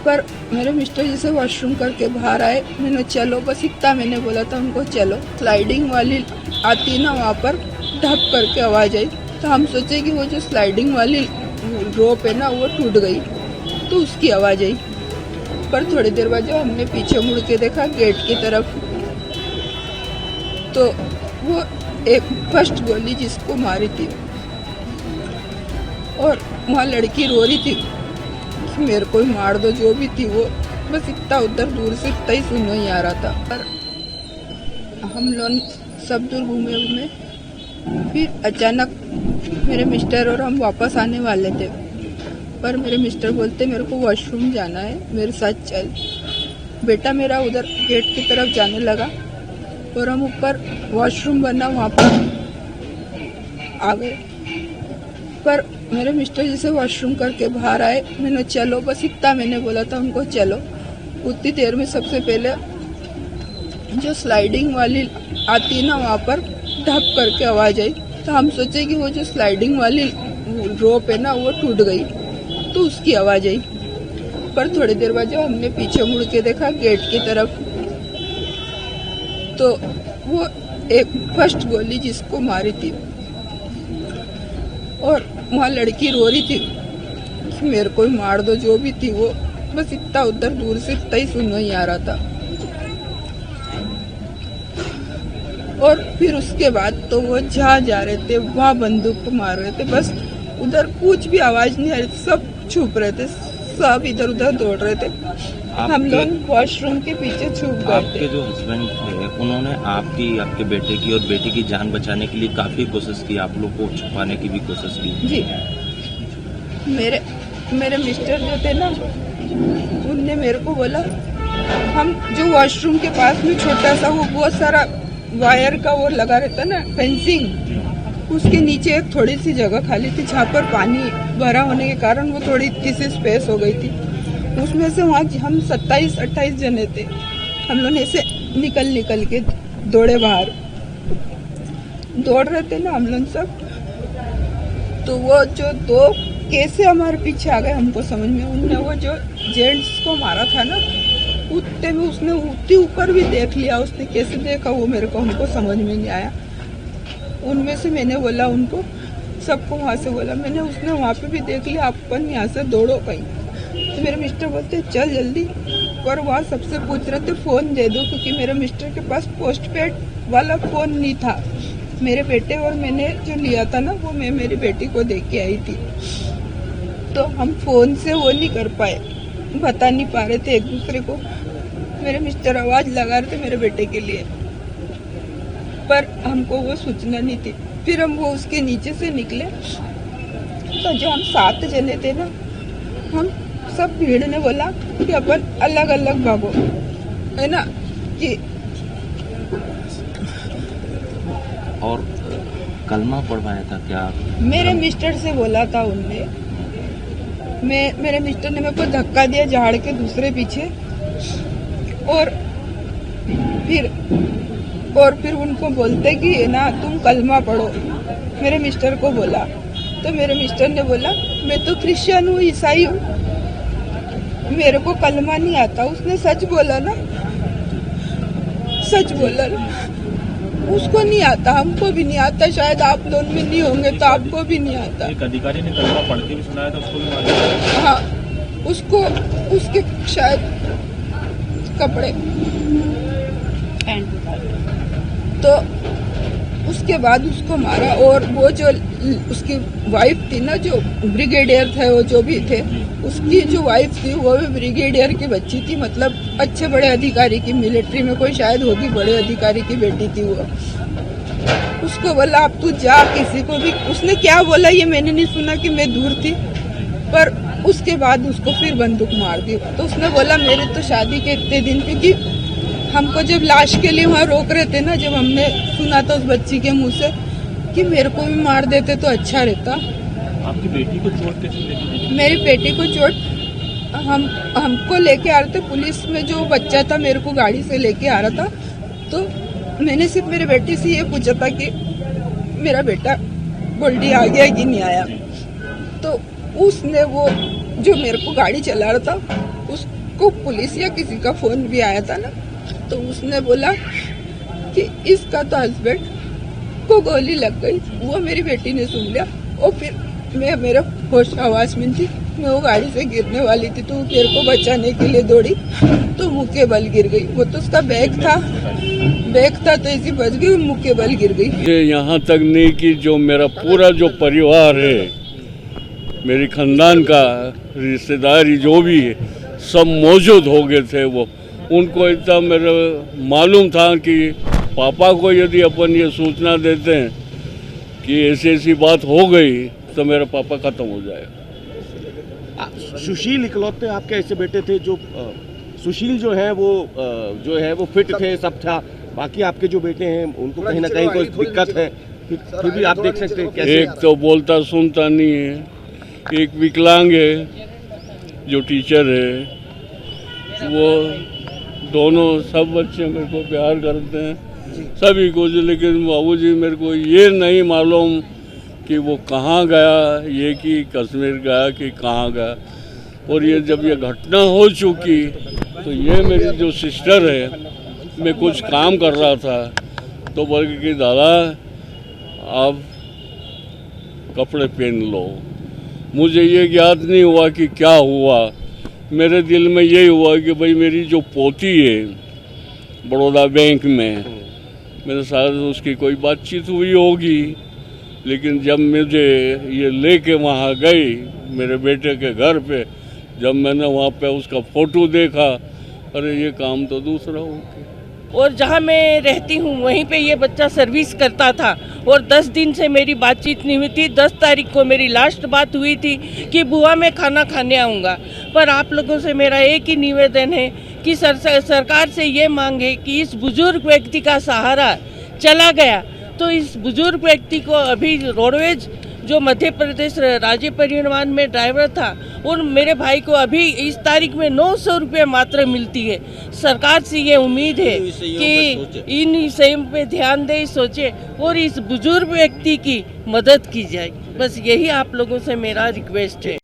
पर मेरे मिस्टर जी से वॉशरूम करके बाहर आए। मैंने चलो, बस इतना मैंने बोला था उनको, चलो। स्लाइडिंग वाली आती ना, वहाँ पर ढप करके आवाज़ आई, तो हम सोचे कि वो जो स्लाइडिंग वाली रोप है ना वो टूट गई, तो उसकी आवाज़ आई। पर थोड़ी देर बाद जब हमने पीछे मुड़ के देखा गेट की तरफ, तो वो एक फर्स्ट गोली जिसको मारी थी, और वहाँ लड़की रो रही थी कि मेरे को ही मार दो, जो भी थी वो। बस इतना उधर दूर से इतना ही सुनने ही आ रहा था। पर हम लोग सब दूर घूमे, फिर अचानक मेरे मिस्टर और हम वापस आने वाले थे, पर मेरे मिस्टर बोलते मेरे को वॉशरूम जाना है, मेरे साथ चल। बेटा मेरा उधर गेट की तरफ जाने लगा और हम ऊपर वॉशरूम बना वहाँ पर आ गए। पर मेरे मिस्टर जी से वॉशरूम करके बाहर आए। मैंने चलो, बस इतना मैंने बोला था उनको, चलो। उतनी देर में सबसे पहले जो स्लाइडिंग वाली आती ना, वहाँ पर ढप करके आवाज़ आई, तो हम सोचे कि वो जो स्लाइडिंग वाली रोप है ना वो टूट गई, तो उसकी आवाज़ आई। पर थोड़ी देर बाद जब हमने पीछे मुड़ के देखा गेट की तरफ, तो वो एक फर्स्ट गोली जिसको मारी थी, और वहाँ लड़की रो रही थी कि मेरे को ही मार दो, जो भी थी वो। बस इतना उधर दूर से इतना ही सुनने ही आ रहा था। और फिर उसके बाद तो वो जहाँ जा रहे थे वहाँ बंदूक को मार रहे थे। बस उधर कुछ भी आवाज़ नहीं आ रही, सब छुप रहे थे, सब इधर उधर दौड़ रहे थे। हम लोग वॉशरूम के पीछे छुप गए थे। आपके जो हस्बैंड थे उन्होंने आपके बेटे की और बेटी की जान बचाने के लिए काफी कोशिश की, आप लोग को छुपाने की भी कोशिश की। जी, मेरे मिस्टर जो थे ना, उनने मेरे को बोला, हम जो वॉशरूम के पास में छोटा सा वो बहुत सारा वायर का वो लगा रहता ना, फेंसिंग, उसके नीचे एक थोड़ी सी जगह खाली थी जहाँ पर पानी भरा होने के कारण वो थोड़ी इतनी सी स्पेस हो गई थी। उसमें से वहाँ हम 27-28 जने थे। हम लोग ऐसे निकल के दौड़े बाहर, दौड़ रहे थे ना हम लोग सब। तो वो जो दो कैसे हमारे पीछे आ गए हमको समझ में। उनने वो जो जेंट्स को मारा था ना, उतने में उसने उतनी ऊपर भी देख लिया। उसने कैसे देखा वो मेरे को हमको समझ में नहीं आया। उनमें से मैंने बोला उनको, सबको वहाँ से बोला मैंने, उसने वहाँ पे भी देख लिया, अपन यहाँ से दौड़ो कहीं। तो मेरे मिस्टर बोलते चल जल्दी। पर वहाँ सबसे पूछ रहे थे फ़ोन दे दो, क्योंकि मेरे मिस्टर के पास पोस्टपेड वाला फ़ोन नहीं था। मेरे बेटे और मैंने जो लिया था ना, वो मैं मेरी बेटी को दे के आई थी। तो हम फ़ोन से वो नहीं कर पाए, बता नहीं पा रहे थे एक दूसरे को। मेरे मिस्टर आवाज़ लगा रहे थे मेरे बेटे के लिए, पर हमको वो सूचना नहीं थी। फिर हम वो उसके नीचे से निकले, तो जो हम 7 जने थे ना, हम सब भीड़ ने बोला कि अपन अलग अलग भागो, है ना। कि और कलमा पढ़वाया था क्या? मेरे मिस्टर से बोला था उनने। मेरे मिस्टर ने मेरे को धक्का दिया झाड़ के दूसरे पीछे, और फिर उनको बोलते कि ना तुम कलमा पढ़ो, मेरे मिस्टर को बोला। तो मेरे मिस्टर ने बोला मैं तो क्रिश्चियन हूँ, ईसाई हूँ, मेरे को कलमा नहीं आता। उसने सच बोला ना, सच बोला ना। उसको नहीं आता, हमको भी नहीं आता, शायद आप लोग में नहीं होंगे तो आपको भी नहीं आता। एक अधिकारी ने कलमा पढ़ के भी सुनाया था, उसको भी मार दिया। हाँ, उसको उसके शायद कपड़े तो उसके बाद उसको मारा। और वो जो उसकी वाइफ थी ना, जो ब्रिगेडियर थे, वो जो भी थे, उसकी जो वाइफ थी वो भी ब्रिगेडियर की बच्ची थी, मतलब अच्छे बड़े अधिकारी की, मिलिट्री में कोई शायद होगी, बड़े अधिकारी की बेटी थी वो। उसको बोला अब तू जा, किसी को भी। उसने क्या बोला ये मैंने नहीं सुना कि मैं दूर थी, पर उसके बाद उसको फिर बंदूक मार दी। तो उसने बोला मेरे तो शादी के इतने दिन, क्योंकि हमको जब लाश के लिए वहाँ रोक रहे थे ना, जब हमने सुना था उस बच्ची के मुंह से कि मेरे को भी मार देते तो अच्छा रहता। आपकी बेटी को चोट कैसे लगी? मेरी बेटी को चोट हमको लेके आ रहे थे, पुलिस में जो बच्चा था मेरे को गाड़ी से लेके आ रहा था। तो मैंने सिर्फ मेरी बेटी से ये पूछा था कि मेरा बेटा गोल्डी आ गया कि नहीं आया। तो उसने वो जो मेरे को गाड़ी चला रहा था उसको पुलिस या किसी का फोन भी आया था ना, तो उसने बोला कि इसका तो हस्बैंड को गोली लग गई। वो मेरी बेटी ने सुन लिया और फिर मैं मेरे होश आवाज में थी, मैं वो गाड़ी से गिरने वाली थी तो मेरे को बचाने के लिए दौड़ी तो मुँह के बल गिर गई। वो तो उसका बैग था तो ऐसी बच गई, मुँह के बल गिर गई। ये यहाँ तक नहीं कि जो मेरा पूरा जो परिवार है, मेरी खानदान का रिश्तेदारी जो भी है, सब मौजूद हो गए थे। वो उनको इतना मेरा मालूम था कि पापा को यदि अपन ये सूचना देते हैं कि ऐसी ऐसी बात हो गई तो मेरा पापा खत्म हो जाएगा। सुशील इकलौते आपके ऐसे बेटे थे जो सुशील जो है वो फिट थे, सब था। बाकी आपके जो बेटे हैं उनको कहीं ना कहीं कोई दिक्कत है, फिर भी आप देख सकते हैं कैसे। एक तो बोलता सुनता नहीं है, एक विकलांग है जो टीचर है। वो दोनों सब बच्चे मेरे को प्यार करते हैं सभी कुछ, लेकिन बाबूजी मेरे को ये नहीं मालूम कि वो कहाँ गया, ये कि कश्मीर गया कि कहाँ गया। और ये जब ये घटना हो चुकी तो ये मेरी जो सिस्टर है, मैं कुछ काम कर रहा था तो बोल कि दादा आप कपड़े पहन लो। मुझे ये ज्ञात नहीं हुआ कि क्या हुआ, मेरे दिल में यही हुआ कि भाई मेरी जो पोती है बड़ौदा बैंक में, मेरे साथ उसकी कोई बातचीत हुई होगी। लेकिन जब मुझे ये लेके वहाँ गई मेरे बेटे के घर पे, जब मैंने वहाँ पे उसका फ़ोटो देखा, अरे ये काम तो दूसरा हो गया। और जहाँ मैं रहती हूँ वहीं पे ये बच्चा सर्विस करता था और 10 दिन से मेरी बातचीत नहीं हुई थी। 10 तारीख को मेरी लास्ट बात हुई थी कि बुआ मैं खाना खाने आऊँगा। पर आप लोगों से मेरा एक ही निवेदन है कि सरकार से ये मांग है कि इस बुजुर्ग व्यक्ति का सहारा चला गया तो इस बुजुर्ग व्यक्ति को अभी रोडवेज जो मध्य प्रदेश राज्य परिवहन में ड्राइवर था, और मेरे भाई को अभी इस तारीख में 900 रुपये मात्र मिलती है। सरकार से ये उम्मीद है कि इन विषयों पे ध्यान दे, सोचे और इस बुजुर्ग व्यक्ति की मदद की जाए। बस यही आप लोगों से मेरा रिक्वेस्ट है।